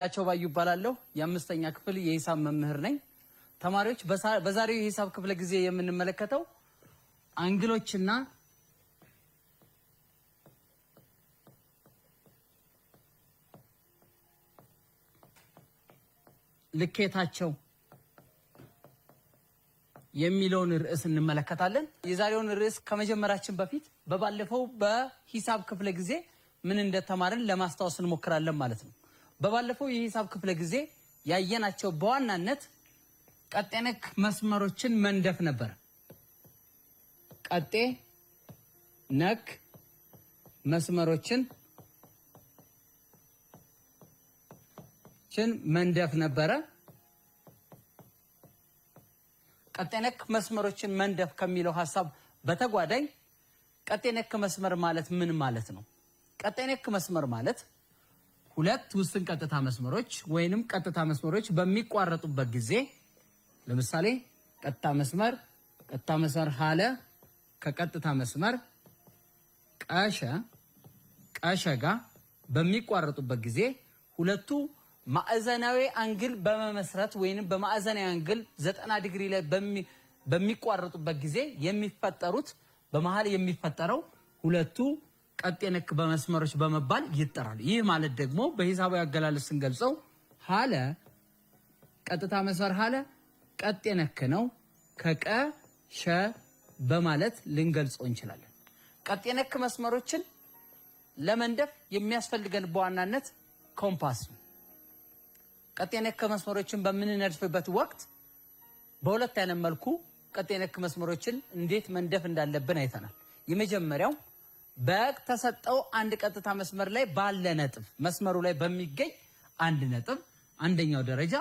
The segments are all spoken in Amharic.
ያቸው ባዩ ይባላለሁ። የአምስተኛ ክፍል የሂሳብ መምህር ነኝ። ተማሪዎች በዛሬው የሂሳብ ክፍለ ጊዜ የምንመለከተው አንግሎችና ልኬታቸው የሚለውን ርዕስ እንመለከታለን። የዛሬውን ርዕስ ከመጀመራችን በፊት በባለፈው በሂሳብ ክፍለ ጊዜ ምን እንደተማርን ለማስታወስ እንሞክራለን ማለት ነው። በባለፈው የሂሳብ ክፍለ ጊዜ ያየናቸው በዋናነት ቀጤ ነክ መስመሮችን መንደፍ ነበር። ቀጤ ነክ መስመሮችን መንደፍ ነበረ። ቀጤ ነክ መስመሮችን መንደፍ ከሚለው ሐሳብ በተጓዳኝ ቀጤ ነክ መስመር ማለት ምን ማለት ነው? ቀጤ ነክ መስመር ማለት ሁለት ውስን ቀጥታ መስመሮች ወይንም ቀጥታ መስመሮች በሚቋረጡበት ጊዜ ለምሳሌ ቀጥታ መስመር ሀለ ከቀጥታ መስመር ቀሸ ጋር በሚቋረጡበት ጊዜ ሁለቱ ማዕዘናዊ አንግል በመመስረት ወይንም በማዕዘናዊ አንግል 90 ዲግሪ ላይ በሚቋረጡበት ጊዜ የሚፈጠሩት በመሃል የሚፈጠረው ሁለቱ ቀጤ ነክ በመስመሮች በመባል ይጠራል። ይህ ማለት ደግሞ በሂሳባዊ አገላለጽ ስንገልጸው ሀለ ቀጥታ መስመር ሀለ ቀጤ ነክ ነው ከቀሸ በማለት ልንገልጸው እንችላለን። ቀጤ ነክ መስመሮችን ለመንደፍ የሚያስፈልገን በዋናነት ኮምፓስ ነው። ቀጤ ነክ መስመሮችን በምንነድፍበት ወቅት በሁለት አይነት መልኩ ቀጤ ነክ መስመሮችን እንዴት መንደፍ እንዳለብን አይተናል። የመጀመሪያው በተሰጠው አንድ ቀጥታ መስመር ላይ ባለ ነጥብ መስመሩ ላይ በሚገኝ አንድ ነጥብ አንደኛው ደረጃ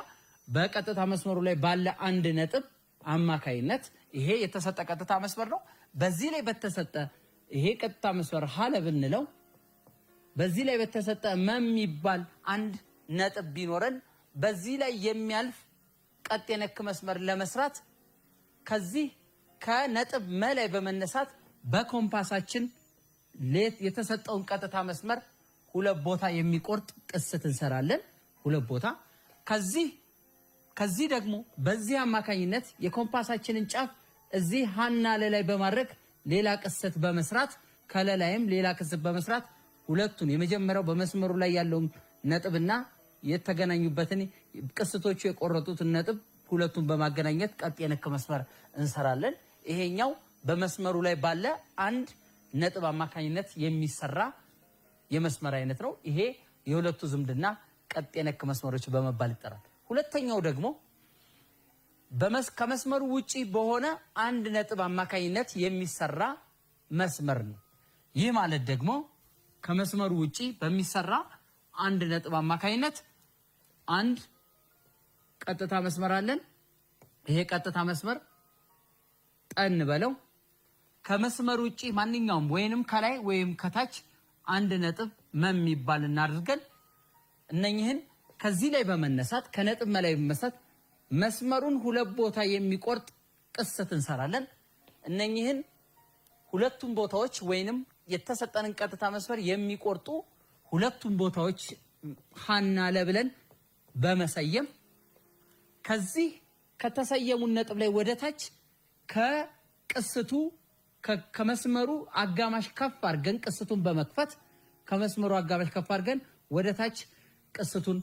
በቀጥታ መስመሩ ላይ ባለ አንድ ነጥብ አማካይነት ይሄ የተሰጠ ቀጥታ መስመር ነው። በዚህ ላይ በተሰጠ ይሄ ቀጥታ መስመር ሀለ ብንለው በዚህ ላይ በተሰጠ የሚባል አንድ ነጥብ ቢኖረን በዚህ ላይ የሚያልፍ ቀጤ ነክ መስመር ለመስራት ከዚህ ከነጥብ መላይ በመነሳት በኮምፓሳችን የተሰጠውን ቀጥታ መስመር ሁለት ቦታ የሚቆርጥ ቅስት እንሰራለን። ሁለት ቦታ ከዚህ ደግሞ በዚህ አማካኝነት የኮምፓሳችንን ጫፍ እዚህ ሀና ላይ በማድረግ ሌላ ቅስት በመስራት ከለላይም ሌላ ቅስት በመስራት ሁለቱን የመጀመሪያው በመስመሩ ላይ ያለውን ነጥብና የተገናኙበትን ቅስቶቹ የቆረጡትን ነጥብ ሁለቱን በማገናኘት ቀጤ ነክ መስመር እንሰራለን። ይሄኛው በመስመሩ ላይ ባለ አንድ ነጥብ አማካኝነት የሚሰራ የመስመር አይነት ነው። ይሄ የሁለቱ ዝምድና ቀጤ ነክ መስመሮች በመባል ይጠራል። ሁለተኛው ደግሞ ከመስመሩ ውጪ በሆነ አንድ ነጥብ አማካኝነት የሚሰራ መስመር ነው። ይህ ማለት ደግሞ ከመስመሩ ውጪ በሚሰራ አንድ ነጥብ አማካኝነት አንድ ቀጥታ መስመር አለን። ይሄ ቀጥታ መስመር ጠን በለው ከመስመር ውጪ ማንኛውም ወይንም ከላይ ወይም ከታች አንድ ነጥብ የሚባል እናድርገን። እነኚህን ከዚህ ላይ በመነሳት ከነጥብ መላይ በመነሳት መስመሩን ሁለት ቦታ የሚቆርጥ ቅስት እንሰራለን። እነኚህን ሁለቱም ቦታዎች ወይንም የተሰጠንን ቀጥታ መስመር የሚቆርጡ ሁለቱም ቦታዎች ሀና ለብለን በመሰየም ከዚህ ከተሰየሙ ነጥብ ላይ ወደታች ከቅስቱ ከመስመሩ አጋማሽ ከፍ አድርገን ቅስቱን በመክፈት ከመስመሩ አጋማሽ ከፍ አድርገን ወደታች ቅስቱን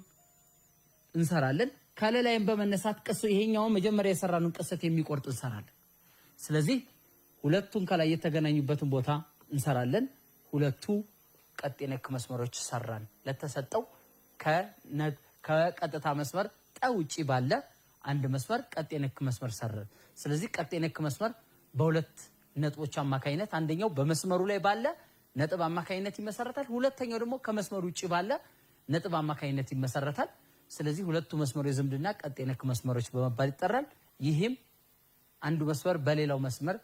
እንሰራለን። ከለላይም በመነሳት ይሄኛውን መጀመሪያ የሰራነውን ቅስት የሚቆርጥ እንሰራለን። ስለዚህ ሁለቱን ከላይ የተገናኙበትን ቦታ እንሰራለን። ሁለቱ ቀጤ ነክ መስመሮች ሰራን። ለተሰጠው ከቀጥታ መስመር ውጪ ባለ አንድ መስመር ቀጤ ነክ መስመር ሰራን። ስለዚህ ቀጤ ነክ መስመር በሁለት ነጥቦች አማካይነት አንደኛው በመስመሩ ላይ ባለ ነጥብ አማካይነት ይመሰረታል። ሁለተኛው ደግሞ ከመስመሩ ውጪ ባለ ነጥብ አማካይነት ይመሰረታል። ስለዚህ ሁለቱ መስመሮች ዝምድና ቀጤ ነክ መስመሮች በመባል ይጠራል። ይህም አንዱ መስመር በሌላው መስመር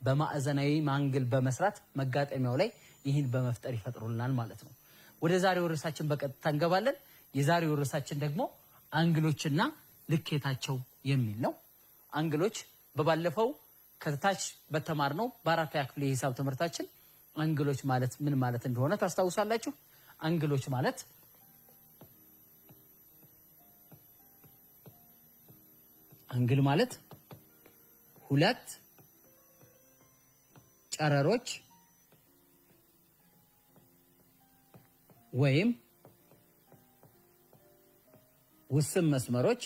በማዕዘናዊ አንግል በመስራት መጋጠሚያው ላይ ይህን በመፍጠር ይፈጥሩልናል ማለት ነው። ወደ ዛሬው ርዕሳችን በቀጥታ እንገባለን። የዛሬው ርዕሳችን ደግሞ አንግሎችና ልኬታቸው የሚል ነው። አንግሎች በባለፈው ከታች በተማርነው በአራተኛ ክፍል የሂሳብ ትምህርታችን አንግሎች ማለት ምን ማለት እንደሆነ ታስታውሳላችሁ። አንግሎች ማለት አንግል ማለት ሁለት ጨረሮች ወይም ውስን መስመሮች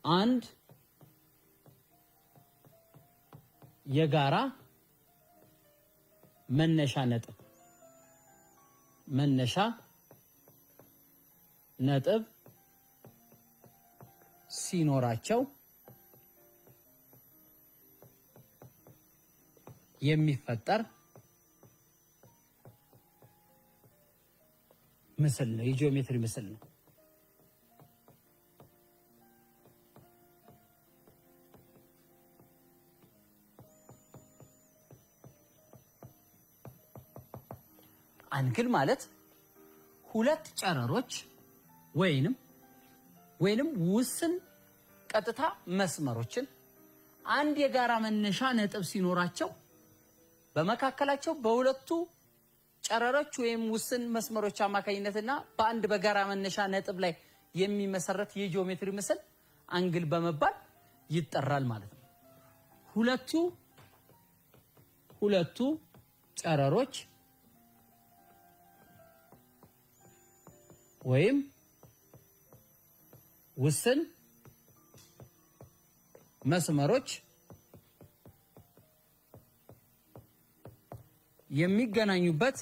አንድ የጋራ መነሻ ነጥብ ሲኖራቸው የሚፈጠር ምስል ነው። የጂኦሜትሪ ምስል ነው። አንግል ማለት ሁለት ጨረሮች ወይንም ውስን ቀጥታ መስመሮችን አንድ የጋራ መነሻ ነጥብ ሲኖራቸው በመካከላቸው በሁለቱ ጨረሮች ወይም ውስን መስመሮች አማካኝነትና በአንድ በጋራ መነሻ ነጥብ ላይ የሚመሰረት የጂኦሜትሪ ምስል አንግል በመባል ይጠራል ማለት ነው። ሁለቱ ጨረሮች ወይም ውስን መስመሮች የሚገናኙበት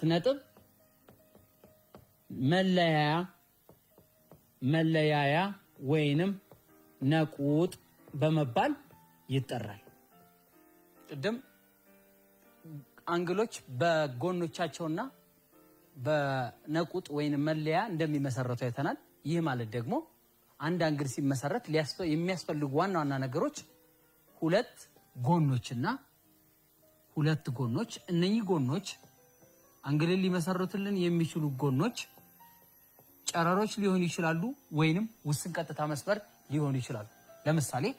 ነጥብ መለያያ ወይንም ነቁጥ በመባል ይጠራል። ቅድም አንግሎች በጎኖቻቸውና በነቁጥ ወይንም መለያ እንደሚመሰረቱ አይተናል። ይህ ማለት ደግሞ አንድ አንግል ሲመሰረት የሚያስፈልጉ ዋና ዋና ነገሮች ሁለት ጎኖች እነኚህ ጎኖች አንግልን ሊመሰረቱልን የሚችሉ ጎኖች ጨረሮች ሊሆኑ ይችላሉ ወይንም ውስን ቀጥታ መስመር ሊሆኑ ይችላሉ። ለምሳሌ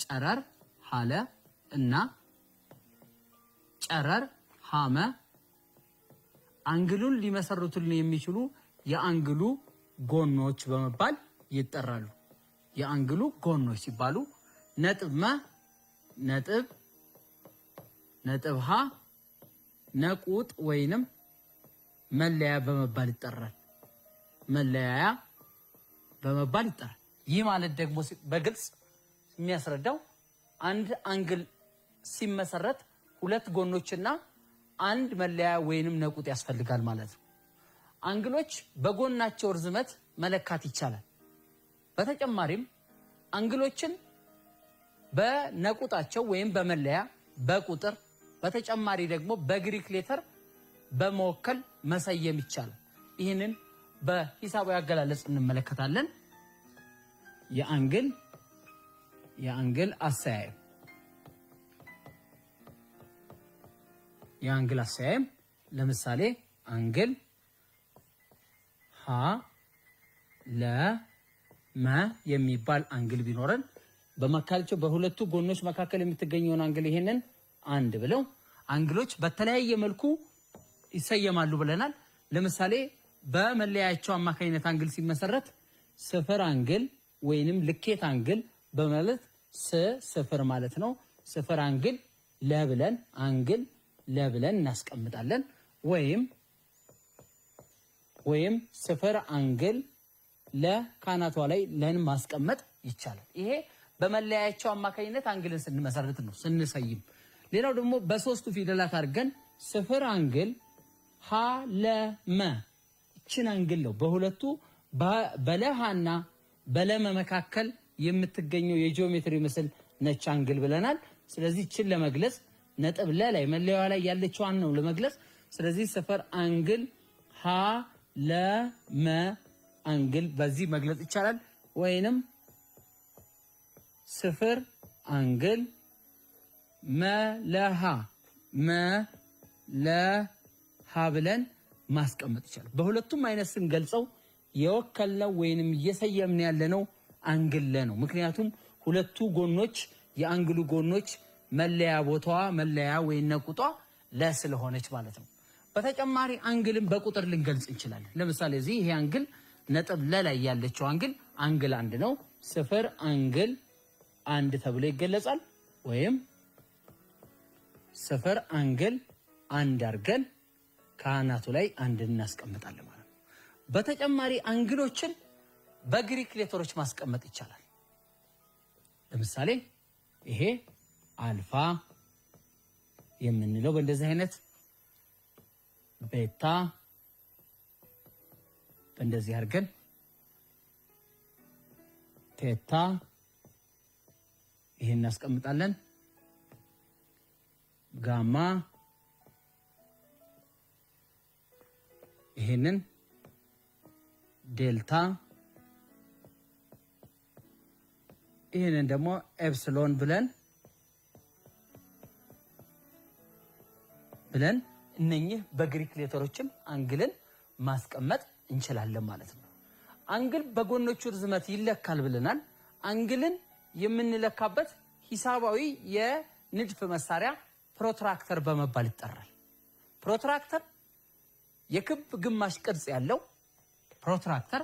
ጨረር ሀለ እና ጨረር ሀመ አንግሉን ሊመሰረቱልን የሚችሉ የአንግሉ ጎኖች በመባል ይጠራሉ። የአንግሉ ጎኖች ሲባሉ ነጥብ መ ነጥብ ሀ ነቁጥ ወይንም መለያ በመባል ይጠራል። ይህ ማለት ደግሞ በግልጽ የሚያስረዳው አንድ አንግል ሲመሰረት ሁለት ጎኖችና አንድ መለያ ወይንም ነቁጥ ያስፈልጋል ማለት ነው። አንግሎች በጎናቸው ርዝመት መለካት ይቻላል። በተጨማሪም አንግሎችን በነቁጣቸው ወይም በመለያ በቁጥር በተጨማሪ ደግሞ በግሪክ ሌተር በመወከል መሰየም ይቻላል። ይህንን በሂሳባዊ አገላለጽ እንመለከታለን። የአንግል አሰያየም ለምሳሌ አንግል ሀ ለ መ የሚባል አንግል ቢኖረን በመካከላቸው በሁለቱ ጎኖች መካከል የምትገኘውን አንግል ይሄንን አንድ ብለው አንግሎች በተለያየ መልኩ ይሰየማሉ ብለናል። ለምሳሌ በመለያቸው አማካኝነት አንግል ሲመሰረት ስፍር አንግል ወይንም ልኬት አንግል በማለት ስፍር ማለት ነው። ስፍር አንግል ለብለን እናስቀምጣለን። ወይም ስፍር አንግል ለካናቷ ላይ ለን ማስቀመጥ ይቻላል። ይሄ በመለያቸው አማካኝነት አንግልን ስንመሰርት ነው ስንሰይም። ሌላው ደግሞ በሶስቱ ፊደላት አድርገን ስፍር አንግል ሀ ለመ ይችን አንግል ነው በሁለቱ በለሃና በለመ መካከል የምትገኘው የጂኦሜትሪ ምስል ነች አንግል ብለናል። ስለዚህ ይችን ለመግለጽ ነጥብ ላይ መለያዋ ላይ ያለችዋን ነው ለመግለጽ። ስለዚህ ስፍር አንግል ሀ ለመ አንግል በዚህ መግለጽ ይቻላል። ወይንም ስፍር አንግል መለሃ ብለን ማስቀመጥ ይቻላል። በሁለቱም አይነት ስንገልጸው የወከልነው ወይንም እየሰየምን ያለነው አንግል ነው። ምክንያቱም ሁለቱ ጎኖች የአንግሉ ጎኖች መለያ ቦታዋ መለያ ወይ ነቁጧ ለ ስለሆነች ማለት ነው። በተጨማሪ አንግልን በቁጥር ልንገልጽ እንችላለን። ለምሳሌ እዚህ ይሄ አንግል ነጥብ ላይ ያለችው አንግል 1 ነው። 0 አንግል 1 ተብሎ ይገለጻል። ወይም 0 አንግል 1 አድርገን ከአናቱ ላይ 1 እናስቀምጣለን ማለት ነው። በተጨማሪ አንግሎችን በግሪክ ሌተሮች ማስቀመጥ ይቻላል። ለምሳሌ ይሄ አልፋ የምንለው በእንደዚህ አይነት፣ ቤታ በእንደዚህ አድርገን፣ ቴታ ይሄን እናስቀምጣለን፣ ጋማ ይሄንን፣ ዴልታ ይሄንን ደግሞ ኤፕሲሎን ብለን እነኚህ በግሪክ ሌተሮችም አንግልን ማስቀመጥ እንችላለን ማለት ነው። አንግል በጎኖቹ ርዝመት ይለካል ብለናል። አንግልን የምንለካበት ሂሳባዊ የንድፍ መሳሪያ ፕሮትራክተር በመባል ይጠራል። ፕሮትራክተር የክብ ግማሽ ቅርጽ ያለው ፕሮትራክተር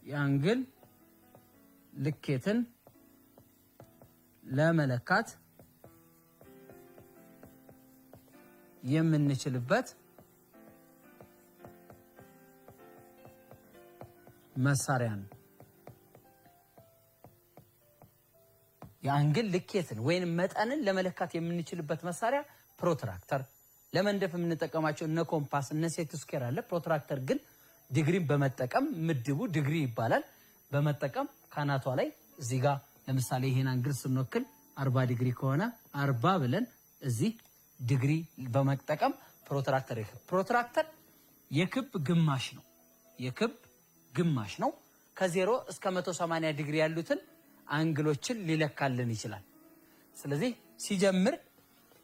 የአንግል ልኬትን ለመለካት የምንችልበት መሳሪያ ነው። የአንግል ልኬትን ወይንም መጠንን ለመለካት የምንችልበት መሳሪያ ፕሮትራክተር። ለመንደፍ የምንጠቀማቸው እነ ኮምፓስ እነ ሴት ስኩዌር አለ። ፕሮትራክተር ግን ዲግሪን በመጠቀም ምድቡ ዲግሪ ይባላል። በመጠቀም ካናቷ ላይ እዚህ ጋር ለምሳሌ ይሄን አንግል ስንወክል 40 ዲግሪ ከሆነ 40 ብለን እዚህ ዲግሪ በመጠቀም ፕሮትራክተር የክብ ግማሽ ነው። ከ0 እስከ 180 ዲግሪ ያሉትን አንግሎችን ሊለካልን ይችላል። ስለዚህ ሲጀምር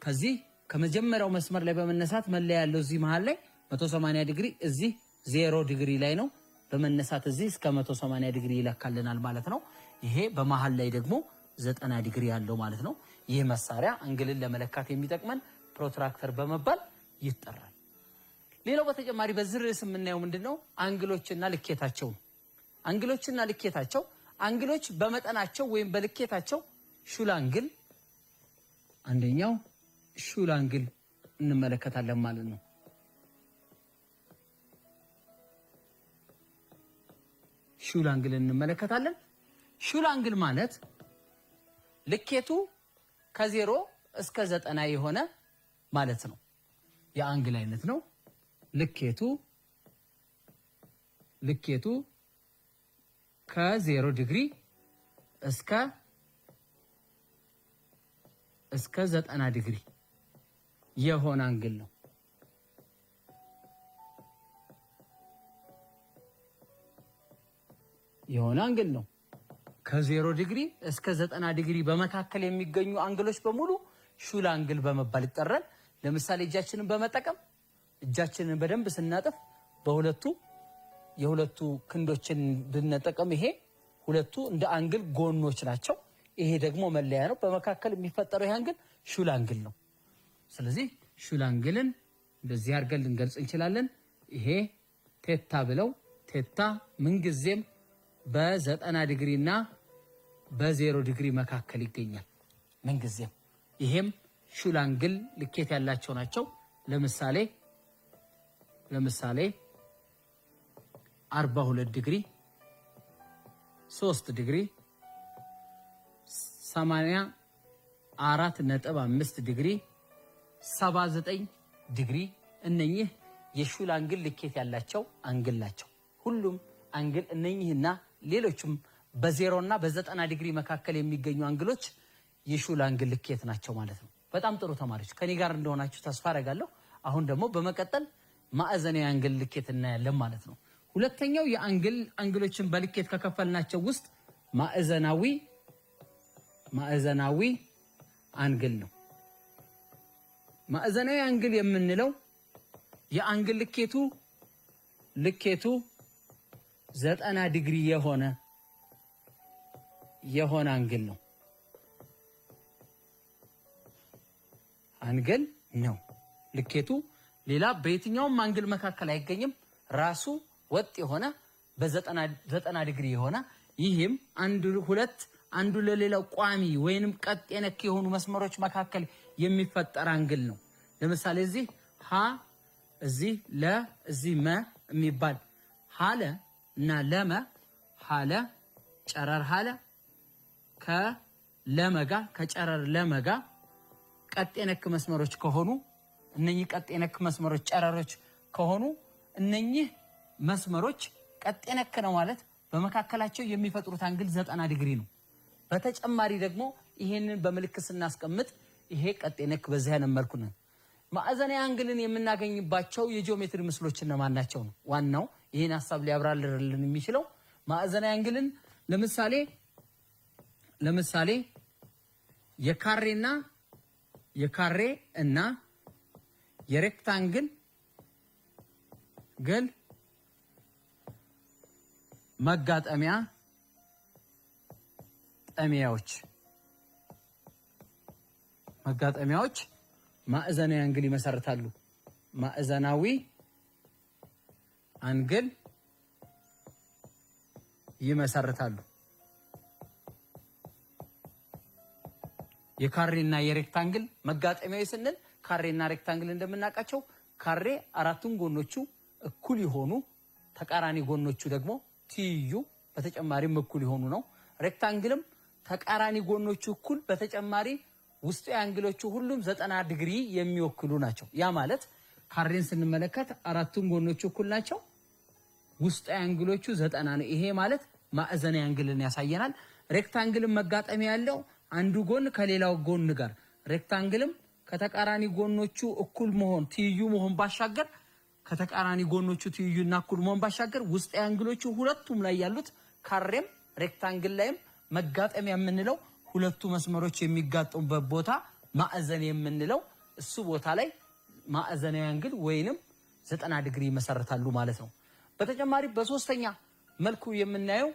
ከዚህ ከመጀመሪያው መስመር ላይ በመነሳት መለያ ያለው እዚህ መሃል ላይ 180 ዲግሪ እዚህ 0 ዲግሪ ላይ ነው። በመነሳት እዚህ እስከ 180 ዲግሪ ይለካልናል ማለት ነው። ይሄ በመሃል ላይ ደግሞ 90 ዲግሪ ያለው ማለት ነው። ይህ መሳሪያ አንግልን ለመለካት የሚጠቅመን ፕሮትራክተር በመባል ይጠራል። ሌላው በተጨማሪ በዚህ ርዕስ የምናየው ምንድነው? አንግሎችና ልኬታቸው። አንግሎች በመጠናቸው ወይም በልኬታቸው ሹል አንግል፣ አንደኛው ሹል አንግል እንመለከታለን ማለት ነው። ሹል አንግል እንመለከታለን። ሹል አንግል ማለት ልኬቱ ከ0 እስከ 90 የሆነ ማለት ነው። የአንግል አይነት ነው። ልኬቱ ከ0 ዲግሪ እስከ 90 ዲግሪ የሆነ አንግል ነው። ከ0 ዲግሪ እስከ 90 ዲግሪ በመካከል የሚገኙ አንግሎች በሙሉ ሹል አንግል በመባል ይጠራል። ለምሳሌ እጃችንን በመጠቀም እጃችንን በደንብ ስናጥፍ የሁለቱ ክንዶችን ብንጠቀም ይሄ ሁለቱ እንደ አንግል ጎኖች ናቸው። ይሄ ደግሞ መለያ ነው። በመካከል የሚፈጠረው ይሄ አንግል ሹል አንግል ነው። ስለዚህ ሹል አንግልን እንደዚህ አድርገን ልንገልጽ እንችላለን። ይሄ ቴታ ብለው ቴታ ምንጊዜም በ90 ዲግሪ እና በ0 ዲግሪ መካከል ይገኛል ምንጊዜም። ይሄም ሹል አንግል ልኬት ያላቸው ናቸው። ለምሳሌ 42 ዲግሪ፣ 3 ዲግሪ፣ 84.5 ዲግሪ፣ 79 ዲግሪ እነኚህ የሹል አንግል ልኬት ያላቸው አንግል ናቸው። ሁሉም አንግል እነኚህና ሌሎችም በ0 እና በ90 ዲግሪ መካከል የሚገኙ አንግሎች የሹል አንግል ልኬት ናቸው ማለት ነው። በጣም ጥሩ ተማሪዎች ከኔ ጋር እንደሆናችሁ ተስፋ አደርጋለሁ። አሁን ደግሞ በመቀጠል ማዕዘናዊ አንግል ልኬት እናያለን ማለት ነው። ሁለተኛው አንግሎችን በልኬት ከከፈልናቸው ውስጥ ማዕዘናዊ አንግል ነው። ማዕዘናዊ አንግል የምንለው የአንግል ልኬቱ 90 ዲግሪ የሆነ አንግል ነው። አንግል ነው ልኬቱ። ሌላ በየትኛውም አንግል መካከል አይገኝም። ራሱ ወጥ የሆነ በ90 ዲግሪ የሆነ ይህም አንዱ ለሌላው ቋሚ ወይንም ቀጥ የነክ የሆኑ መስመሮች መካከል የሚፈጠር አንግል ነው። ለምሳሌ እዚህ ሀ እዚህ ለ እዚህ መ የሚባል ሀለ እና ለመ ሀለ ጨረር ሀለ ከለመጋ ከጨረር ለመጋ ቀጥ የነክ መስመሮች ከሆኑ እነኚህ ቀጥ የነክ መስመሮች ጨረሮች ከሆኑ እነኚህ መስመሮች ቀጥ የነክ ነው ማለት በመካከላቸው የሚፈጥሩት አንግል 90 ዲግሪ ነው። በተጨማሪ ደግሞ ይሄንን በምልክት ስናስቀምጥ ይሄ ቀጥ የነክ በዚህ አይነት መልኩ ነው። ማዕዘናዊ አንግልን የምናገኝባቸው የጂኦሜትሪ ምስሎች እነማን ናቸው ነው ዋናው ይሄን ሐሳብ ሊያብራራልን የሚችለው። ማዕዘናዊ አንግልን ለምሳሌ የካሬ እና የሬክታንግል መጋጠሚያዎች ማዕዘናዊ አንግል ይመሰርታሉ። ማዕዘናዊ አንግል ይመሰርታሉ። የካሬና የሬክታንግል መጋጠሚያዊ ስንል ካሬና ሬክታንግል እንደምናውቃቸው ካሬ አራቱን ጎኖቹ እኩል የሆኑ ተቃራኒ ጎኖቹ ደግሞ ትይዩ በተጨማሪም እኩል የሆኑ ነው። ሬክታንግልም ተቃራኒ ጎኖቹ እኩል በተጨማሪ ውስጡ አንግሎቹ ሁሉም 90 ዲግሪ የሚወክሉ ናቸው። ያ ማለት ካሬን ስንመለከት አራቱን ጎኖቹ እኩል ናቸው፣ ውስጡ አንግሎቹ 90 ነው። ይሄ ማለት ማዕዘናዊ አንግልን ያሳየናል። ሬክታንግልም መጋጠሚያ ያለው አንዱ ጎን ከሌላው ጎን ጋር ሬክታንግልም ከተቃራኒ ጎኖቹ እኩል መሆን ትይዩ መሆን ባሻገር ከተቃራኒ ጎኖቹ ትይዩና እኩል መሆን ባሻገር ውስጥ አንግሎቹ ሁለቱም ላይ ያሉት ካሬም ሬክታንግል ላይም መጋጠሚያ የምንለው ሁለቱ መስመሮች የሚጋጠሙበት ቦታ ማዕዘን የምንለው እሱ ቦታ ላይ ማዕዘናዊ አንግል ወይንም 90 ዲግሪ ይመሰርታሉ ማለት ነው። በተጨማሪ በሶስተኛ መልኩ የምናየው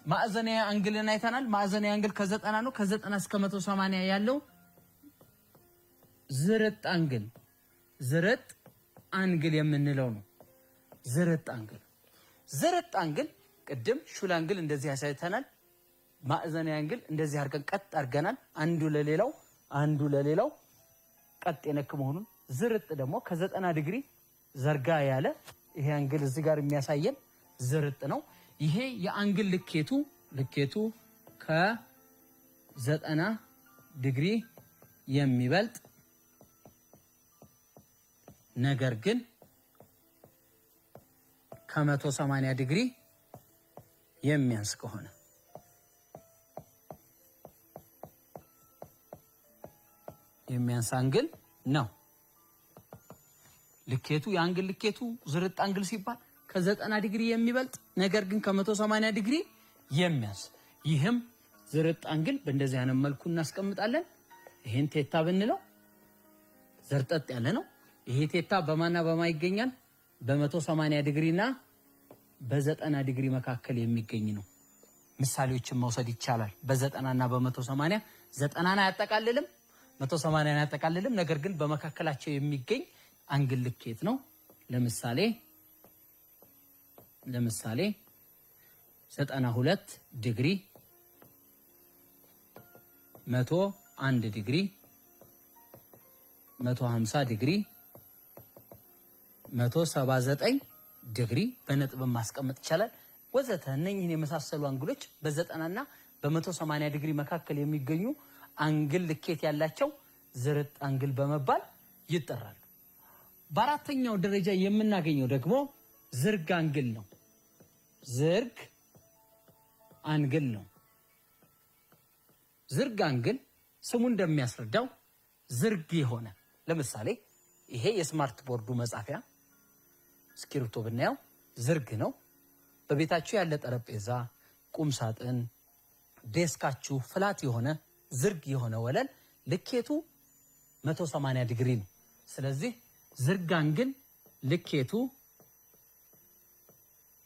ማዕዘናዊ አንግልን አይተናል። ማዕዘናዊ አንግል ከ90 ነው። ከ90 እስከ 180 ያለው ዝርጥ አንግል የምንለው ነው። ዝርጥ አንግል ቅድም ሹል አንግል እንደዚህ ያሳይተናል። ማዕዘናዊ አንግል እንደዚህ አድርገን ቀጥ አድርገናል። አንዱ ለሌላው ቀጥ የነክ መሆኑን። ዝርጥ ደግሞ ከ90 ዲግሪ ዘርጋ ያለ ይሄ አንግል እዚህ ጋር የሚያሳየን ዝርጥ ነው። ይሄ የአንግል ልኬቱ ከ90 ዲግሪ የሚበልጥ ነገር ግን ከ180 ዲግሪ የሚያንስ ከሆነ የሚያንስ አንግል ነው። የአንግል ልኬቱ ዝርጥ አንግል ሲባል ከ90 ዲግሪ የሚበልጥ ነገር ግን ከ180 ዲግሪ የሚያንስ፣ ይህም ዝርጥ አንግል በእንደዚህ አይነት መልኩ እናስቀምጣለን። ይሄን ቴታ ብንለው ዘርጠጥ ያለ ነው። ይሄ ቴታ በማና በማ ይገኛል? በ180 ዲግሪና በ90 ዲግሪ መካከል የሚገኝ ነው። ምሳሌዎችን መውሰድ ይቻላል። በ90 እና በ180 90ን አያጠቃልልም፣ 180ን አያጠቃልልም። ነገር ግን በመካከላቸው የሚገኝ አንግል ልኬት ነው። ለምሳሌ 92 ዲግሪ፣ 101 ዲግሪ፣ 150 ዲግሪ፣ 179 ዲግሪ በነጥብ ማስቀመጥ ይቻላል ወዘተ። እነኚህን የመሳሰሉ አንግሎች በ90 እና በ180 ዲግሪ መካከል የሚገኙ አንግል ልኬት ያላቸው ዝርጥ አንግል በመባል ይጠራሉ። በአራተኛው ደረጃ የምናገኘው ደግሞ ዝርግ አንግል ነው። ዝርግ አንግል ስሙ እንደሚያስረዳው ዝርግ የሆነ፣ ለምሳሌ ይሄ የስማርት ቦርዱ መጻፊያ እስክሪብቶ ብናየው ዝርግ ነው። በቤታችሁ ያለ ጠረጴዛ፣ ቁም ሳጥን፣ ዴስካችሁ ፍላት የሆነ ዝርግ የሆነ ወለል ልኬቱ 180 ዲግሪ ነው። ስለዚህ ዝርግ አንግል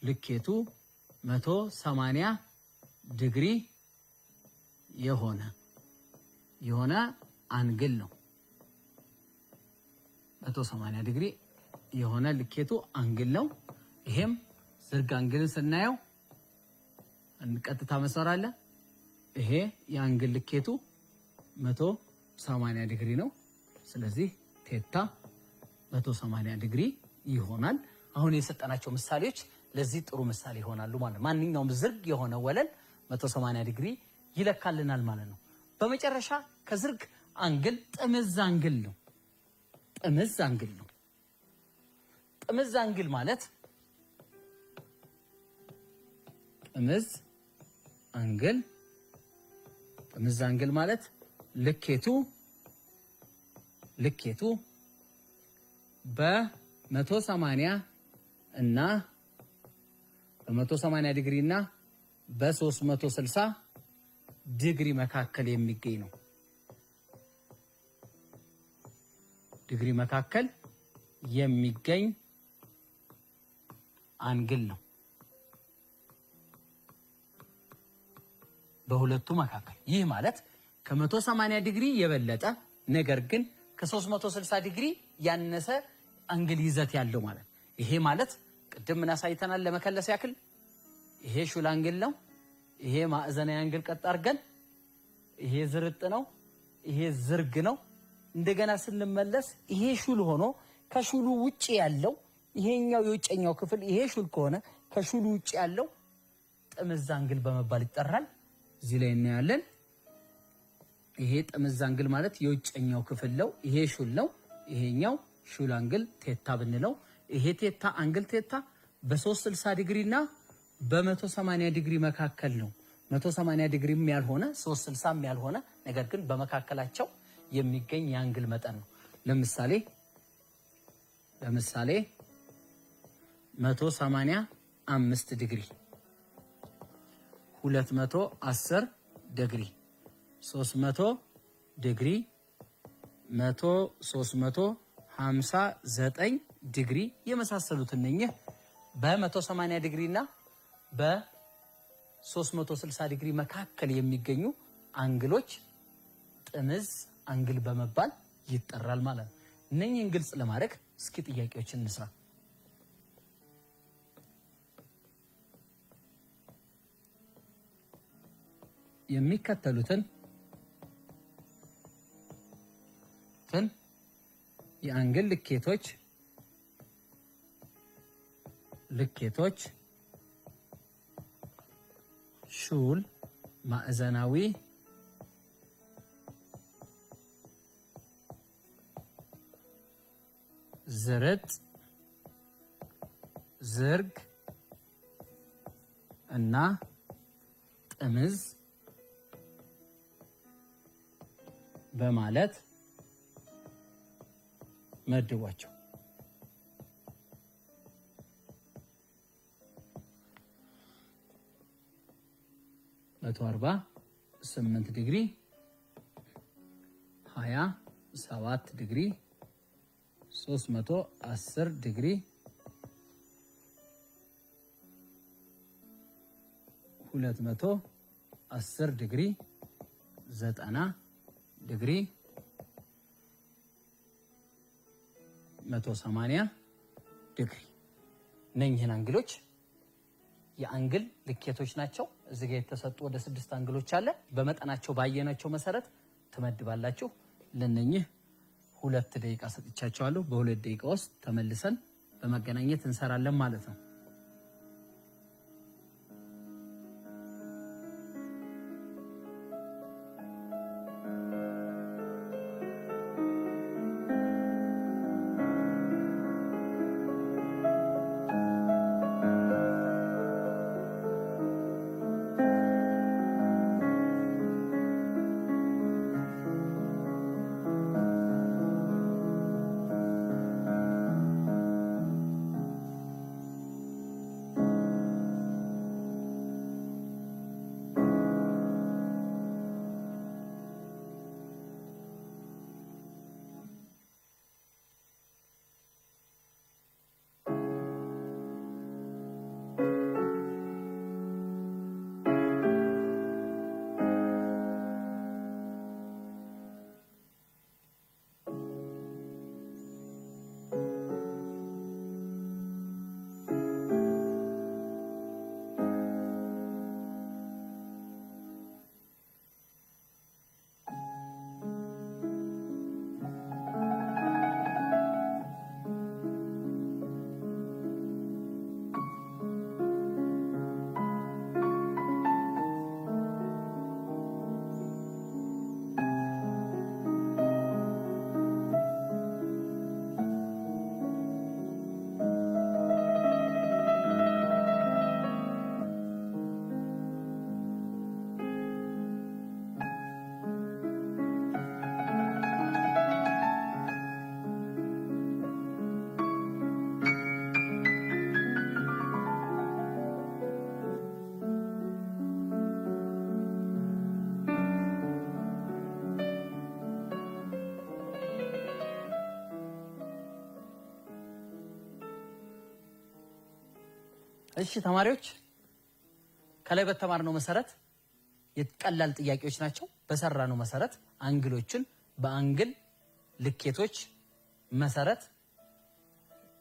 ልኬቱ 180 ዲግሪ የሆነ አንግል ነው። 180 ዲግሪ የሆነ ልኬቱ አንግል ነው። ይሄም ዝርግ አንግልን ስናየው እንቀጥታ መስመር አለ። ይሄ የአንግል ልኬቱ 180 ዲግሪ ነው። ስለዚህ ቴታ 180 ዲግሪ ይሆናል። አሁን የሰጠናቸው ምሳሌዎች ለዚህ ጥሩ ምሳሌ ይሆናሉ ማለት ነው። ማንኛውም ዝርግ የሆነ ወለል 180 ዲግሪ ይለካልናል ማለት ነው። በመጨረሻ ከዝርግ አንግል ጥምዝ አንግል ነው። ጥምዝ አንግል ማለት ልኬቱ በ180 እና በ180 ዲግሪ እና በ360 ዲግሪ መካከል የሚገኝ ነው። ዲግሪ መካከል የሚገኝ አንግል ነው። በሁለቱ መካከል ይህ ማለት ከ180 ዲግሪ የበለጠ ነገር ግን ከ360 ዲግሪ ያነሰ አንግል ይዘት ያለው ማለት። ይሄ ማለት ቅድም ምን አሳይተናል ለመከለስ ያክል ይሄ ሹል አንግል ነው። ይሄ ማዕዘናዊ አንግል ቀጥ አድርገን ይሄ ዝርጥ ነው። ይሄ ዝርግ ነው። እንደገና ስንመለስ ይሄ ሹል ሆኖ ከሹሉ ውጪ ያለው ይሄኛው የውጨኛው ክፍል ይሄ ሹል ከሆነ ከሹሉ ውጪ ያለው ጥምዝ አንግል በመባል ይጠራል። እዚህ ላይ እናያለን። ይሄ ጥምዝ አንግል ማለት የውጨኛው ክፍል ነው። ይሄ ሹል ነው። ይሄኛው ሹል አንግል ቴታ ብንለው ይሄ ቴታ አንግል ቴታ በ360 ዲግሪ እና በ180 ዲግሪ መካከል ነው። 180 ዲግሪም ያልሆነ 360ም ያልሆነ ነገር ግን በመካከላቸው የሚገኝ የአንግል መጠን ነው። ለምሳሌ 185 ዲግሪ 210 ዲግሪ 300 ዲግሪ 359 ዲግሪ የመሳሰሉት እነኚህ በ180 ዲግሪ እና በ360 ዲግሪ መካከል የሚገኙ አንግሎች ጥምዝ አንግል በመባል ይጠራል ማለት ነው። እነኚህን ግልጽ ለማድረግ እስኪ ጥያቄዎችን እንስራ። የሚከተሉትን የአንግል ልኬቶች ሹል፣ ማዕዘናዊ፣ ዝርጥ፣ ዝርግ እና ጥምዝ በማለት መድቧቸው። 148 ዲግሪ 27 ዲግሪ 310 ዲግሪ 210 ዲግሪ 90 ዲግሪ 180 ዲግሪ እነኚህን አንግሎች የአንግል ልኬቶች ናቸው። እዚህ ጋር የተሰጡ ወደ 6 አንግሎች አለ። በመጠናቸው ባየናቸው መሰረት ትመድባላችሁ። ለነኚህ 2 ደቂቃ ሰጥቻችኋለሁ። በ2 ደቂቃ ውስጥ ተመልሰን በመገናኘት እንሰራለን ማለት ነው። እሺ ተማሪዎች ከላይ በተማርነው መሰረት የቀላል ጥያቄዎች ናቸው። በሰራነው መሰረት አንግሎችን በአንግል ልኬቶች መሰረት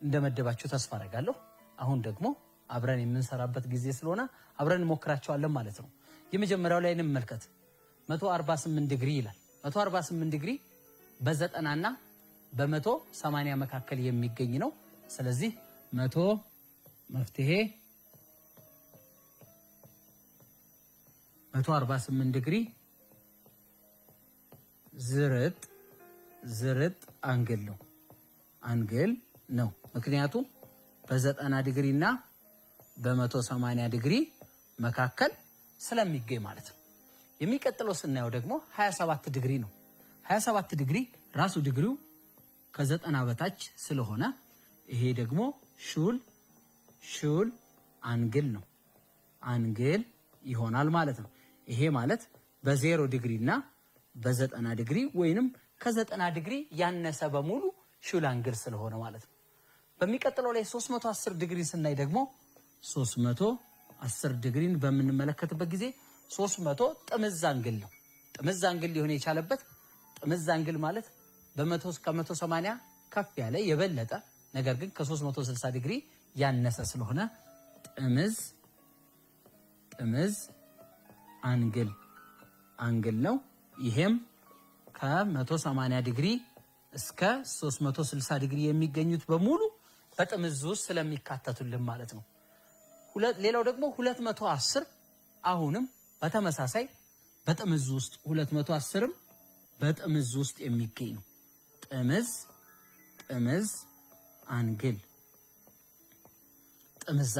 እንደመደባችሁ ተስፋ አደርጋለሁ። አሁን ደግሞ አብረን የምንሰራበት ጊዜ ስለሆነ አብረን እንሞክራቸዋለን ማለት ነው። የመጀመሪያው ላይ እንመልከት። 148 ዲግሪ ይላል። 148 ዲግሪ በ90 እና በ180 መካከል የሚገኝ ነው። ስለዚህ 100 መፍትሄ 148 ዲግሪ ዝርጥ አንግል ነው። ምክንያቱም በ90 ዲግሪ እና በ180 ዲግሪ መካከል ስለሚገኝ ማለት ነው። የሚቀጥለው ስናየው ደግሞ 27 ዲግሪ ነው። 27 ዲግሪ ራሱ ዲግሪው ከ90 በታች ስለሆነ ይሄ ደግሞ ሹል አንግል ነው። አንግል ይሆናል ማለት ነው። ይሄ ማለት በ0 ዲግሪ እና በ90 ዲግሪ ወይንም ከ90 ዲግሪ ያነሰ በሙሉ ሹል አንግል ስለሆነ ማለት ነው። በሚቀጥለው ላይ 310 ዲግሪ ስናይ ደግሞ 310 ዲግሪን በምንመለከትበት ጊዜ 300 ጥምዝ አንግል ነው። ጥምዝ አንግል ሊሆን የቻለበት ጥምዝ አንግል ማለት በ100 እስከ 180 ከፍ ያለ የበለጠ ነገር ግን ከ360 ዲግሪ ያነሰ ስለሆነ ጥምዝ አንግል ነው። ይሄም ከ180 ዲግሪ እስከ 360 ዲግሪ የሚገኙት በሙሉ በጥምዝ ውስጥ ስለሚካተቱልን ማለት ነው። ሌላው ደግሞ 210 አሁንም በተመሳሳይ በጥምዝ ውስጥ 210ም በጥምዝ ውስጥ የሚገኝ ነው። ጥምዝ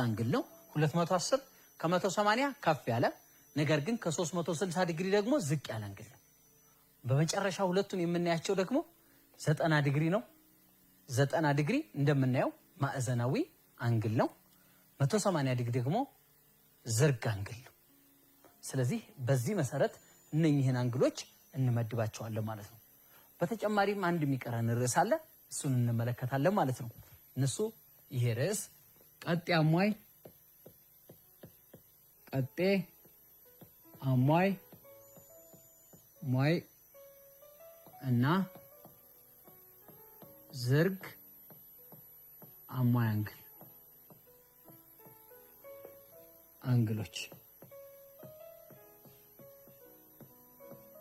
አንግል ነው። 210 ከ180 ከፍ ያለ ነገር ግን ከ360 ዲግሪ ደግሞ ዝቅ ያለ አንግል ነው። በመጨረሻ ሁለቱን የምናያቸው ደግሞ 90 ዲግሪ ነው። 90 ዲግሪ እንደምናየው ማዕዘናዊ አንግል ነው። 180 ዲግሪ ደግሞ ዝርግ አንግል ነው። ስለዚህ በዚህ መሰረት እነኚህን አንግሎች እንመድባቸዋለን ማለት ነው። በተጨማሪም አንድ የሚቀረን ርዕስ አለ። እሱን እንመለከታለን ማለት ነው። እነሱ ይሄ ርዕስ ቀጤ አሟይ እና ዝርግ አሟይ አንግሎች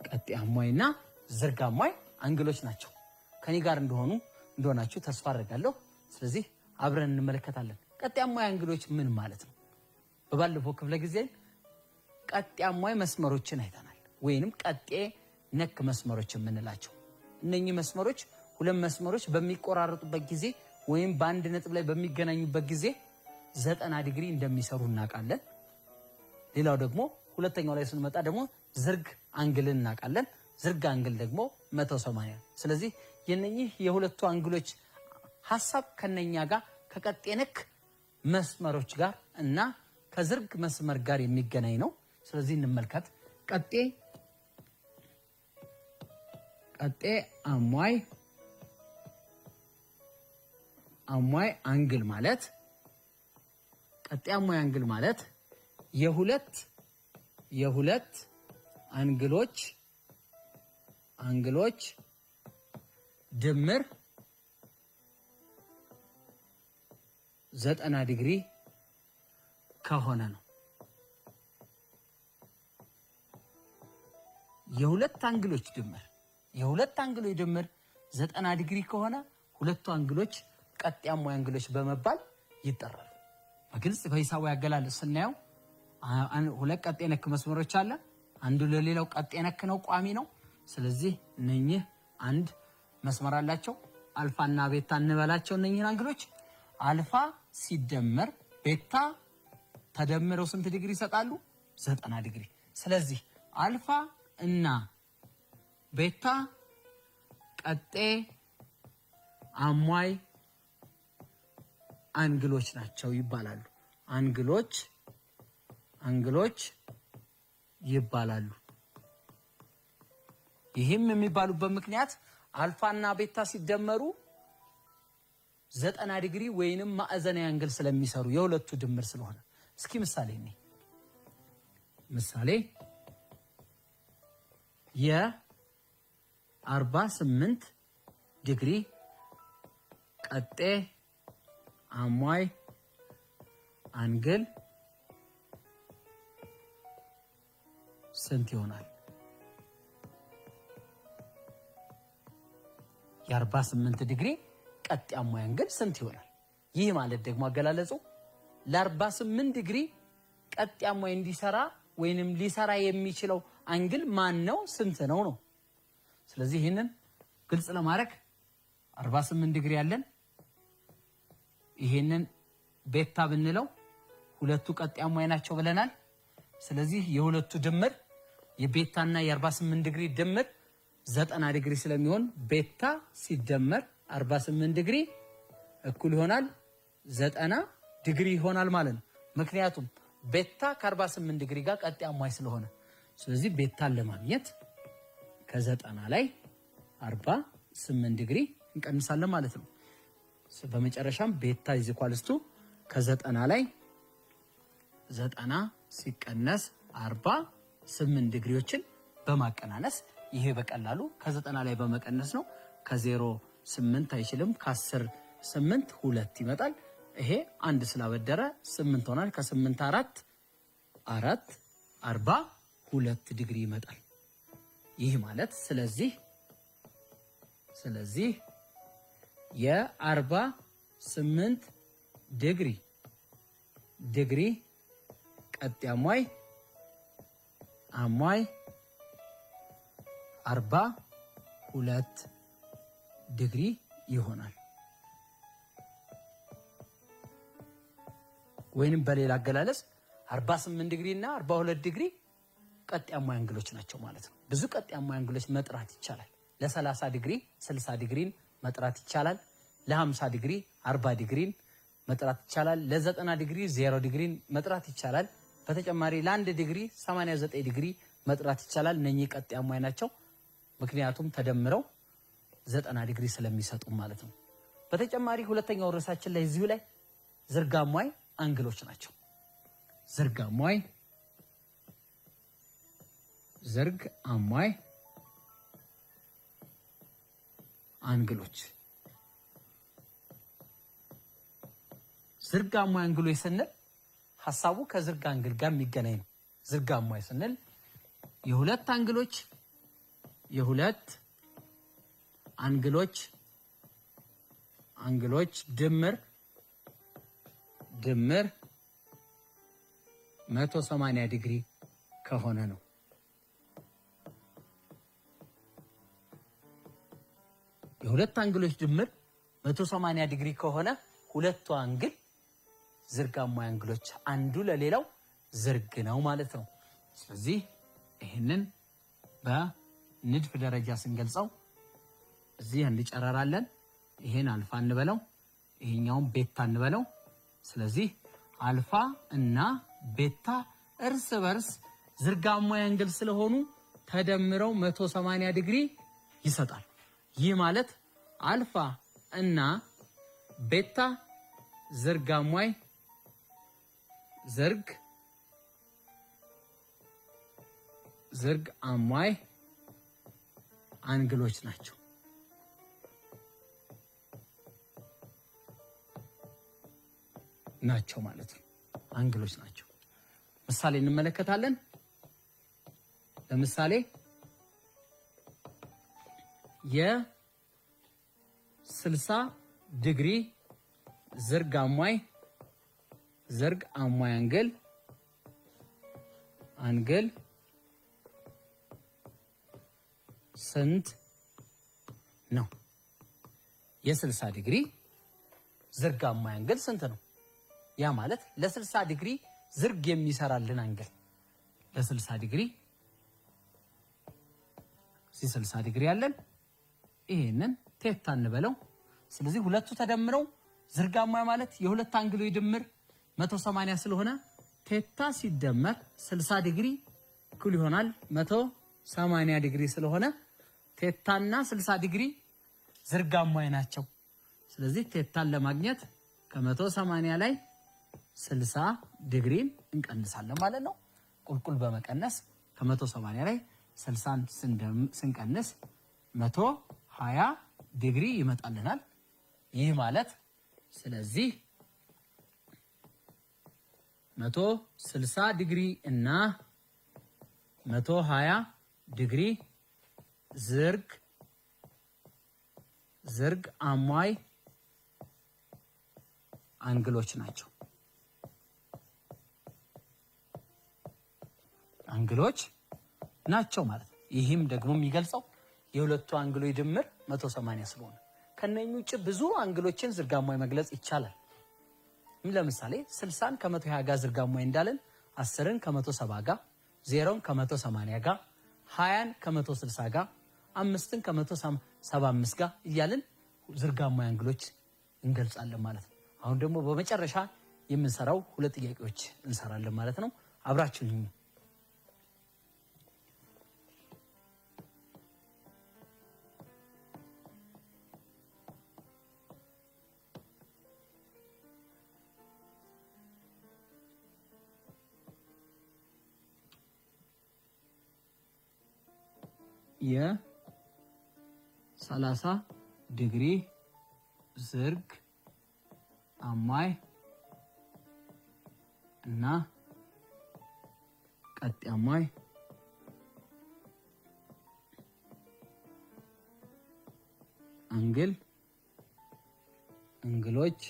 ቀጤ አሟይና ዝርግ አሟይ አንግሎች ናቸው። ከኔ ጋር እንደሆናችሁ ተስፋ አደርጋለሁ። ስለዚህ አብረን እንመለከታለን። ቀጤ አሟይ አንግሎች ምን ማለት ነው? በባለፈው ክፍለ ጊዜ ቀጤ አሟይ መስመሮችን አይተናል፣ ወይንም ቀጤ ነክ መስመሮች የምንላቸው እነኚህ መስመሮች ሁለት መስመሮች በሚቆራረጡበት ጊዜ ወይም በአንድ ነጥብ ላይ በሚገናኙበት ጊዜ 90 ዲግሪ እንደሚሰሩ እናውቃለን። ሌላው ደግሞ ሁለተኛው ላይ ስንመጣ ደግሞ ዝርግ አንግልን እናውቃለን። ዝርግ አንግል ደግሞ 180። ስለዚህ የነኚህ የሁለቱ አንግሎች ሐሳብ ከነኛ ጋር ከቀጤ ነክ መስመሮች ጋር እና ከዝርግ መስመር ጋር የሚገናኝ ነው። ስለዚህ እንመልከት። ቀጤ አሟይ አንግል ማለት ቀጤ አሟይ አንግል ማለት የሁለት አንግሎች ድምር 90 ዲግሪ ከሆነ ነው። የሁለት አንግሎች ድምር 90 ዲግሪ ከሆነ ሁለቱ አንግሎች ቀጤ አሟይ አንግሎች በመባል ይጠራሉ። በግልጽ በሂሳቡ ያገላለጽ ስናየው ሁለት ቀጤ ነክ መስመሮች አለ። አንዱ ለሌላው ቀጤ ነክ ነው፣ ቋሚ ነው። ስለዚህ እነኚህ አንድ መስመር አላቸው። አልፋና ቤታ እንበላቸው። እነኚህን አንግሎች አልፋ ሲደመር ቤታ ተደምረው ስንት ዲግሪ ይሰጣሉ? 90 ዲግሪ። ስለዚህ አልፋ እና ቤታ ቀጤ አሟይ አንግሎች ናቸው ይባላሉ። አንግሎች ይባላሉ። ይህም የሚባሉበት ምክንያት አልፋና ቤታ ሲደመሩ 90 ዲግሪ ወይንም ማዕዘናዊ አንግል ስለሚሰሩ የሁለቱ ድምር ስለሆነ እስኪ ምሳሌ ነኝ ምሳሌ የ48 ዲግሪ ቀጤ አሟይ አንግል ስንት ይሆናል? የ48 ዲግሪ ቀጤ አሟይ አንግል ስንት ይሆናል? ይህ ማለት ደግሞ አገላለጹ ለ48 ዲግሪ ቀጤ አሟይ እንዲሰራ ወይንም ሊሰራ የሚችለው አንግል ማን ነው ስንት ነው ነው። ስለዚህ ይሄንን ግልጽ ለማድረግ 48 ዲግሪ ያለን ይሄንን ቤታ ብንለው ሁለቱ ቀጤ አሟይ ናቸው ብለናል። ስለዚህ የሁለቱ ድምር የቤታና የ48 ዲግሪ ድምር 90 ዲግሪ ስለሚሆን ቤታ ሲደመር 48 ዲግሪ እኩል ይሆናል 90 ዲግሪ ይሆናል ማለት ነው። ምክንያቱም ቤታ ከ48 ዲግሪ ጋር ቀጤ አሟይ ስለሆነ ስለዚህ ቤታን ለማግኘት ከ90 ላይ 48 ዲግሪ እንቀንሳለን ማለት ነው። በመጨረሻም ቤታ = ከ90 ላይ 90 ሲቀነስ 48 ዲግሪዎችን በማቀናነስ ይሄ በቀላሉ ከ90 ላይ በመቀነስ ነው። ከ0 8 አይችልም። ከ10 8 2 ይመጣል። ይሄ 1 ስላበደረ 8 ሆናል። ከ8 4 42 ዲግሪ ይመጣል። ይህ ማለት ስለዚህ የ48 ዲግሪ ቀጤ አሟይ 42 ዲግሪ ይሆናል። ወይንም በሌላ አገላለጽ 48 ዲግሪ እና 42 ዲግሪ ቀጤ አሟይ አንግሎች ናቸው ማለት ነው። ብዙ ቀጤ አሟይ አንግሎች መጥራት ይቻላል። ለ30 ዲግሪ 60 ዲግሪን መጥራት ይቻላል። ለ50 ዲግሪ 40 ዲግሪን መጥራት ይቻላል። ለ90 ዲግሪ 0 ዲግሪን መጥራት ይቻላል። በተጨማሪ ለ1 ዲግሪ 89 ዲግሪ መጥራት ይቻላል። እነኚህ ቀጤ አሟይ ናቸው። ምክንያቱም ተደምረው 90 ዲግሪ ስለሚሰጡ ማለት ነው። በተጨማሪ ሁለተኛው ርዕሳችን ላይ እዚሁ ላይ ዝርግ አሟይ አንግሎች ናቸው። ዝርግ አሟይ አንግሎች ዝርግ አሟይ አንግሎች ስንል ሐሳቡ ከዝርግ አንግል ጋር የሚገናኝ ነው። ዝርግ አሟይ ስንል የሁለት አንግሎች ድምር 180 ዲግሪ ከሆነ ነው። የሁለት አንግሎች ድምር 180 ዲግሪ ከሆነ ሁለቱ አንግል ዝርግ አሟይ አንግሎች አንዱ ለሌላው ዝርግ ነው ማለት ነው። ስለዚህ ይሄንን በንድፍ ደረጃ ስንገልጸው እዚህ እንጨራራለን። ይሄን አልፋ እንበለው፣ ይሄኛውን ቤታ እንበለው። ስለዚህ አልፋ እና ቤታ እርስ በርስ ዝርግ አሟይ አንግል ስለሆኑ ተደምረው 180 ዲግሪ ይሰጣል። ይህ ማለት አልፋ እና ቤታ ዝርግ አሟይ አንግሎች ናቸው ማለት ነው። አንግሎች ናቸው። ምሳሌ እንመለከታለን። ለምሳሌ የ60 ዲግሪ ዝርግ አሟይ አንግል ስንት ነው? የ60 ዲግሪ ዝርግ አሟይ አንግል ስንት ነው? ያ ማለት ለ60 ዲግሪ ዝርግ የሚሰራልን አንግል ለ60 ዲግሪ 60 ዲግሪ ያለን ይሄንን ቴታ እንበለው። ስለዚህ ሁለቱ ተደምረው ዝርግ አሟይ ማለት የሁለት አንግሎች ድምር 180 ስለሆነ ቴታ ሲደመር 60 ዲግሪ እኩል ይሆናል 180 ዲግሪ ስለሆነ ቴታና 60 ዲግሪ ዝርግ አሟይ ናቸው። ስለዚህ ቴታን ለማግኘት ከ180 ላይ 60 ዲግሪን እንቀንሳለን ማለት ነው። ቁልቁል በመቀነስ ከ180 ላይ 60 ስንቀንስ 120 ዲግሪ ይመጣልናል። ይህ ማለት ስለዚህ 160 ዲግሪ እና 120 ዲግሪ ዝርግ አሟይ አንግሎች ናቸው። ማለት ነው። ይህም ደግሞ የሚገልጸው የሁለቱ አንግሎች ድምር 180 ስለሆነ ከነኚህ ውጭ ብዙ አንግሎችን ዝርጋማዊ መግለጽ ይቻላል። ለምሳሌ 60ን ከ120 ጋር ዝርጋማዊ እንዳለን 10ን ከ170 ጋር 0ን ከ180 ጋር 20ን ከ160 ጋር 5ን ከ175 ጋር እያልን ዝርጋማዊ አንግሎች እንገልጻለን ማለት ነው። አሁን ደግሞ በመጨረሻ የምንሰራው ሁለት ጥያቄዎች እንሰራለን ማለት ነው። አብራችሁኝ የ30 ዲግሪ ዝርግ አሟይ እና ቀጥ አሟይ አንግሎች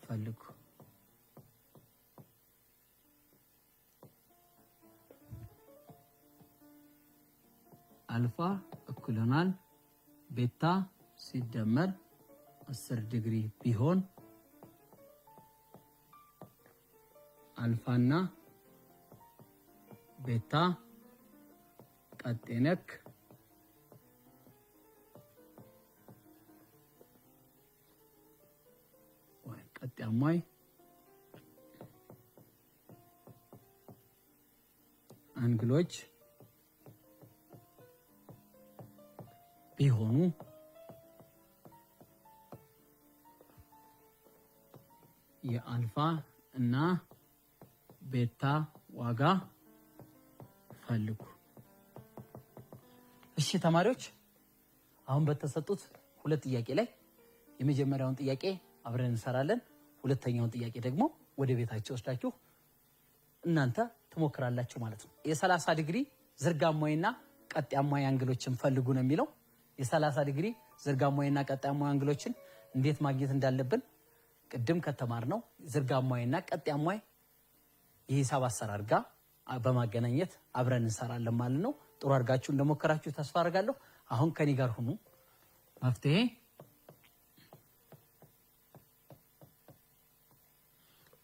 ፈልጉ። አልፋ እኩል ይሆናል ቤታ ሲደመር 10 ዲግሪ ቢሆን አልፋና ቤታ ቀጤነክ ወይ ቀጤማይ አንግሎች ቢሆኑ የአልፋ እና ቤታ ዋጋ ፈልጉ። እሺ ተማሪዎች አሁን በተሰጡት ሁለት ጥያቄ ላይ የመጀመሪያውን ጥያቄ አብረን እንሰራለን። ሁለተኛውን ጥያቄ ደግሞ ወደ ቤታችሁ ወስዳችሁ እናንተ ትሞክራላችሁ ማለት ነው። የ30 ዲግሪ ዝርጋማዊና ቀጣያማዊ አንግሎችን ፈልጉ ነው የሚለው። የ30 ዲግሪ ዝርጋማዊና ቀጣያማዊ አንግሎችን እንዴት ማግኘት እንዳለብን ቅድም ከተማርነው ዝርጋማዊና ቀጣያማዊ የሂሳብ አሰራር ጋር በማገናኘት አብረን እንሰራለን ማለት ነው። ጥሩ አድርጋችሁ እንደሞከራችሁ ተስፋ አደርጋለሁ። አሁን ከኔ ጋር ሁኑ። መፍትሄ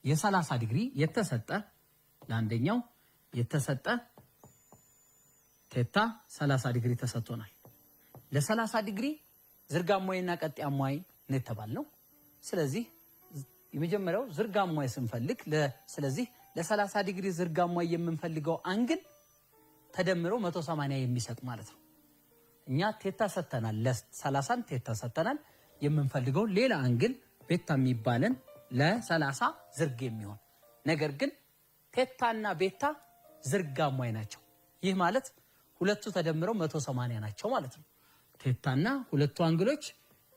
የ30 ዲግሪ የተሰጠ ለአንደኛው የተሰጠ ቴታ 30 ዲግሪ ተሰጥቶናል። ለ30 ዲግሪ ዝርጋማዊና ቀጣያማዊ ነው የተባልነው። ስለዚህ የመጀመሪያው ዝርጋማዊ ስንፈልግ ስለዚህ ለ30 ዲግሪ ዝርጋማዊ የምንፈልገው አንግል ተደምሮ 180 የሚሰጥ ማለት ነው። እኛ ቴታ ሰተናል፣ ለ30 ቴታ ሰተናል። የምንፈልገው ሌላ አንግል ቤታ የሚባልን ለ30 ዝርግ የሚሆን ነገር ግን ቴታና ቤታ ዝርጋማዊ ናቸው። ይህ ማለት ሁለቱ ተደምረው 180 ናቸው ማለት ነው። ቴታና ሁለቱ አንግሎች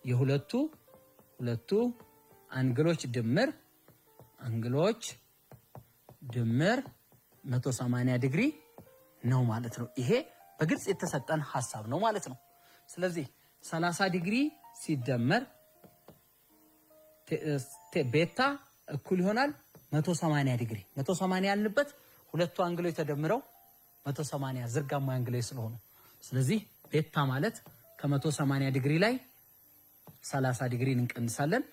የሁለቱ አንግሎች ድምር 180 ዲግሪ ነው ማለት ነው። ይሄ በግልጽ የተሰጠን ሐሳብ ነው ማለት ነው። ስለዚህ 30 ዲግሪ ሲደመር ቤታ እኩል ይሆናል 180 ዲግሪ። 180 ያልንበት ሁለቱ አንግሎች ተደምረው 180 ዝርጋማዊ አንግሎች ስለሆኑ ስለዚህ ቤታ ማለት ከ180 ዲግሪ ላይ 30 ዲግሪን እንቀንሳለን።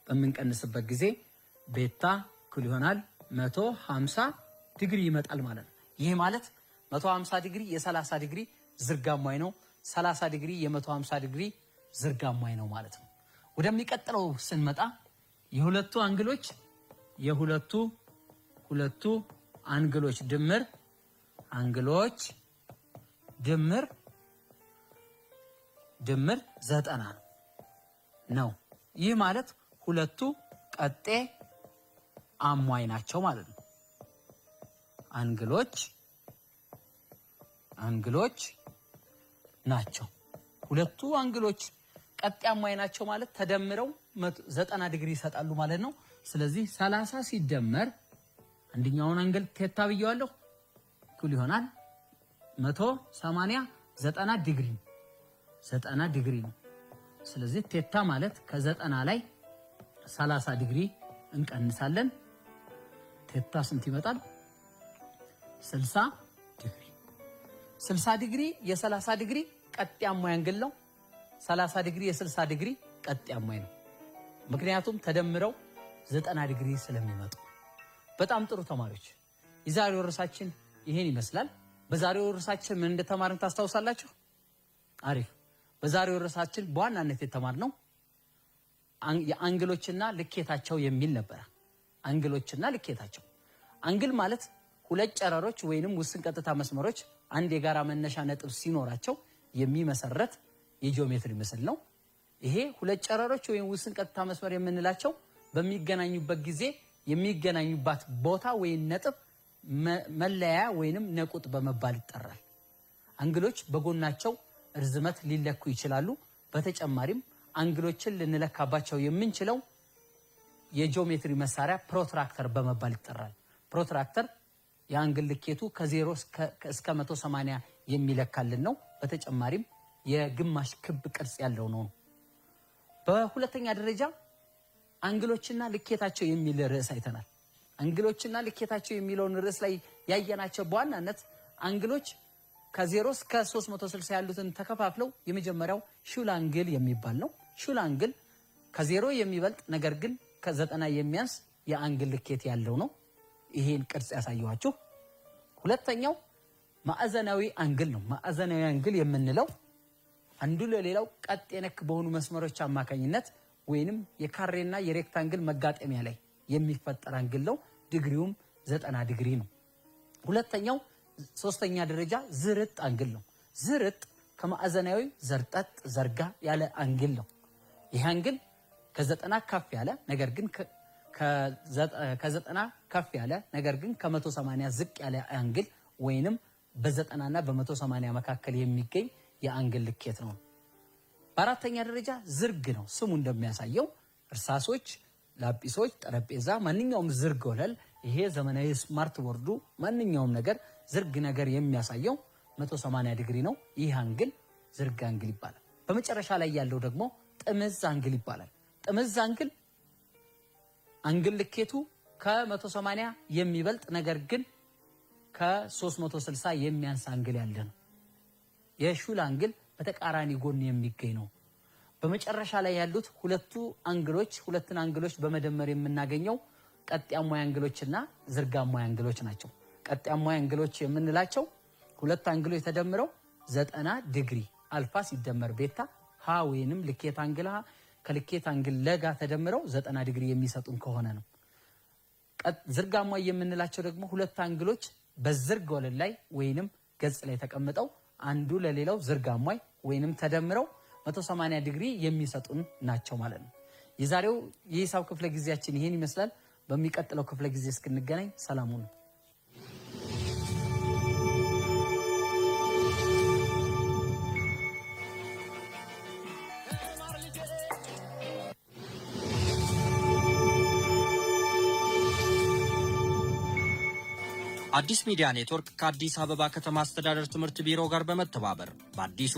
በምንቀንስበት ጊዜ ቤታ እኩል ይሆናል 150 ዲግሪ ይመጣል ማለት ነው። ይሄ ማለት 150 ዲግሪ የ30 ዲግሪ ዝርጋማዊ ነው። 30 ዲግሪ የ150 ዲግሪ ዝርጋማዊ ነው ማለት ነው። ወደሚቀጥለው ስንመጣ የሁለቱ አንግሎች ድምር 90 ነው። ነው። ይህ ማለት ሁለቱ ቀጤ አሟይ ናቸው ማለት ነው። አንግሎች ናቸው። ሁለቱ አንግሎች ቀጤ አሟይ ናቸው ማለት ተደምረው 90 ዲግሪ ይሰጣሉ ማለት ነው። ስለዚህ 30 ሲደመር አንደኛውን አንግል ቴታ ብየዋለሁ እኩል ይሆናል 180 90 ዲግሪ 90 ዲግሪ ነው። ስለዚህ ቴታ ማለት ከ90 ላይ 30 ዲግሪ እንቀንሳለን። ቴታ ስንት ይመጣል? 60 ዲግሪ። 60 ዲግሪ የ30 ዲግሪ ቀጤ አሟይ አንግል ነው። 30 ዲግሪ የ60 ዲግሪ ቀጤ አሟይ ነው። ምክንያቱም ተደምረው 90 ዲግሪ ስለሚመጡ። በጣም ጥሩ ተማሪዎች፣ የዛሬው ርዕሳችን ይሄን ይመስላል። በዛሬው ርዕሳችን ምን እንደተማርን ታስታውሳላችሁ? አሪፍ። በዛሬው ርዕሳችን በዋናነት የተማርነው የአንግሎችና ልኬታቸው የሚል ነበር። አንግሎችና ልኬታቸው። አንግል ማለት ሁለት ጨረሮች ወይንም ውስን ቀጥታ መስመሮች አንድ የጋራ መነሻ ነጥብ ሲኖራቸው የሚመሰረት የጂኦሜትሪ ምስል ነው። ይሄ ሁለት ጨረሮች ወይም ውስን ቀጥታ መስመር የምንላቸው በሚገናኙበት ጊዜ የሚገናኙባት ቦታ ወይም ነጥብ መለያ ወይንም ነቁጥ በመባል ይጠራል። አንግሎች በጎናቸው ርዝመት ሊለኩ ይችላሉ። በተጨማሪም አንግሎችን ልንለካባቸው የምንችለው የጂኦሜትሪ መሳሪያ ፕሮትራክተር በመባል ይጠራል። ፕሮትራክተር የአንግል ልኬቱ ከ0 እስከ 180 የሚለካልን ነው። በተጨማሪም የግማሽ ክብ ቅርጽ ያለው ነው። በሁለተኛ ደረጃ አንግሎችና ልኬታቸው የሚል ርዕስ አይተናል። አንግሎችና ልኬታቸው የሚለውን ርዕስ ላይ ያየናቸው በዋናነት አንግሎች ከ0 እስከ 360 ያሉትን ተከፋፍለው የመጀመሪያው ሹል አንግል የሚባል ነው። ሹል አንግል ከ0 የሚበልጥ ነገር ግን ከ90 የሚያንስ የአንግል ልኬት ያለው ነው። ይሄን ቅርጽ ያሳየኋችሁ። ሁለተኛው ማዕዘናዊ አንግል ነው። ማዕዘናዊ አንግል የምንለው አንዱ ለሌላው ቀጥ የነክ በሆኑ መስመሮች አማካኝነት ወይንም የካሬና የሬክታንግል መጋጠሚያ ላይ የሚፈጠር አንግል ነው። ዲግሪውም 90 ዲግሪ ነው። ሁለተኛው ሶስተኛ ደረጃ ዝርጥ አንግል ነው። ዝርጥ ከማዕዘናዊ ዘርጠጥ ዘርጋ ያለ አንግል ነው። ይህ አንግል ከ90 ከፍ ያለ ነገር ግን ከ90 ከፍ ያለ ነገር ግን ከ180 ዝቅ ያለ አንግል ወይንም በ90 እና በ180 መካከል የሚገኝ የአንግል ልኬት ነው። በአራተኛ ደረጃ ዝርግ ነው። ስሙ እንደሚያሳየው እርሳሶች፣ ላጲሶች፣ ጠረጴዛ፣ ማንኛውም ዝርግ ወለል፣ ይሄ ዘመናዊ ስማርት ቦርዱ ማንኛውም ነገር ዝርግ ነገር የሚያሳየው 180 ዲግሪ ነው። ይህ አንግል ዝርግ አንግል ይባላል። በመጨረሻ ላይ ያለው ደግሞ ጥምዝ አንግል ይባላል። ጥምዝ አንግል አንግል ልኬቱ ከ180 የሚበልጥ ነገር ግን ከ360 የሚያንስ አንግል ያለ ነው። የሹል አንግል በተቃራኒ ጎን የሚገኝ ነው። በመጨረሻ ላይ ያሉት ሁለቱን አንግሎች በመደመር የምናገኘው ቀጥ አሟይ አንግሎችና ዝርግ አሟይ አንግሎች ናቸው። ቀጥ አሟይ አንግሎች የምንላቸው ሁለት አንግሎች ተደምረው 90 ዲግሪ አልፋ ሲደመር ቤታ ሀ ወይንም ልኬት አንግል ሀ ከልኬት አንግል ለጋ ተደምረው 90 ዲግሪ የሚሰጡን ከሆነ ነው። ዝርግ አሟይ የምንላቸው ደግሞ ሁለት አንግሎች በዝርግ ወለል ላይ ወይንም ገጽ ላይ ተቀምጠው አንዱ ለሌላው ዝርግ አሟይ ወይንም ተደምረው 180 ዲግሪ የሚሰጡን ናቸው ማለት ነው። የዛሬው የሂሳብ ክፍለ ጊዜያችን ይሄን ይመስላል። በሚቀጥለው ክፍለ ጊዜ እስክንገናኝ ሰላም ሁኑ። አዲስ ሚዲያ ኔትወርክ ከአዲስ አበባ ከተማ አስተዳደር ትምህርት ቢሮ ጋር በመተባበር በአዲሱ